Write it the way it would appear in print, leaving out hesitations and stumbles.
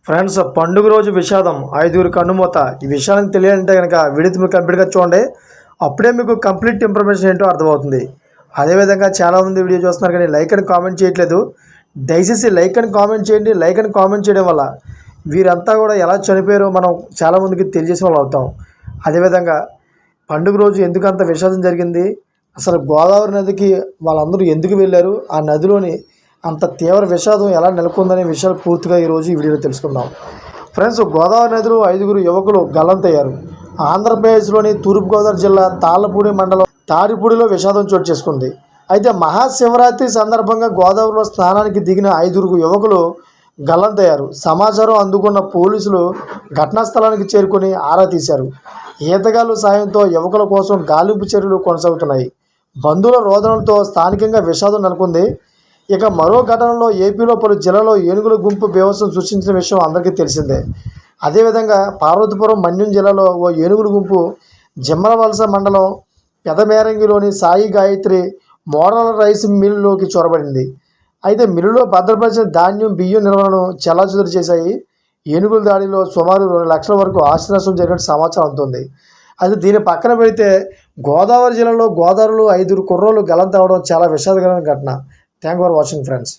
Friends, పండుగ రోజు విషాదం, ఐదుగురు కన్నుమూత. ఈ విషయాన్ని తెలియాలంటే కనుక వీడియో మీరు కంప్లీట్గా చూడండి. అప్పుడే మీకు కంప్లీట్ ఇన్ఫర్మేషన్ ఏంటో అర్థమవుతుంది. అదేవిధంగా చాలామంది వీడియో చూస్తున్నారు కానీ లైక్ అని కామెంట్ చేయట్లేదు. దయచేసి లైక్ అని కామెంట్ చేయండి. లైక్ అని కామెంట్ చేయడం వల్ల వీరంతా కూడా ఎలా చనిపోయారో మనం చాలామందికి తెలియజేసిన వాళ్ళు అవుతాం. అదేవిధంగా పండుగ రోజు ఎందుకు అంత విషాదం జరిగింది, అసలు గోదావరి నదికి వాళ్ళందరూ ఎందుకు వెళ్ళారు, ఆ నదిలోని అంత తీవ్ర విషాదం ఎలా నెలకొందనే విషయాలు పూర్తిగా ఈరోజు ఈ వీడియోలో తెలుసుకుందాం. ఫ్రెండ్స్, గోదావరి నదిలో ఐదుగురు యువకులు గల్లంతయ్యారు. ఆంధ్రప్రదేశ్లోని తూర్పుగోదావరి జిల్లా తాళ్ళపూడి మండలం తాడిపూడిలో విషాదం చోటు చేసుకుంది. అయితే మహాశివరాత్రి సందర్భంగా గోదావరిలో స్నానానికి దిగిన ఐదుగురు యువకులు గల్లంతయ్యారు. సమాచారం అందుకున్న పోలీసులు ఘటనా స్థలానికి చేరుకొని ఆరా తీశారు. ఈతగాళ్ల సాయంతో యువకుల కోసం గాలింపు చర్యలు కొనసాగుతున్నాయి. బంధువుల రోదనలతో స్థానికంగా విషాదం నెలకొంది. ఇక మరో ఘటనలో ఏపీలో పలు జిల్లాలో ఏనుగుల గుంపు బీభత్సం సృష్టించిన విషయం అందరికీ తెలిసిందే. అదేవిధంగా పార్వతీపురం మన్యం జిల్లాలో ఓ ఏనుగుల గుంపు జిమ్మలవలస మండలం పెదమేరంగిలోని సాయి గాయత్రి మోడల్ రైస్ మిల్లులోకి చొరబడింది. అయితే మిల్లులో భద్రపరిచిన ధాన్యం, బియ్యం నిల్వలను చెల్లాచెదురు చేశాయి. ఏనుగుల దాడిలో సుమారు 2 లక్షల వరకు ఆస్తి నష్టం జరిగినట్టు సమాచారం అందుతుంది. అయితే దీని పక్కన పెడితే గోదావరి జిల్లాలో గోదావరిలో 5 కుర్రోళ్ళు గల్లంతవడం చాలా విషాదకరమైన ఘటన. Thank for watching friends.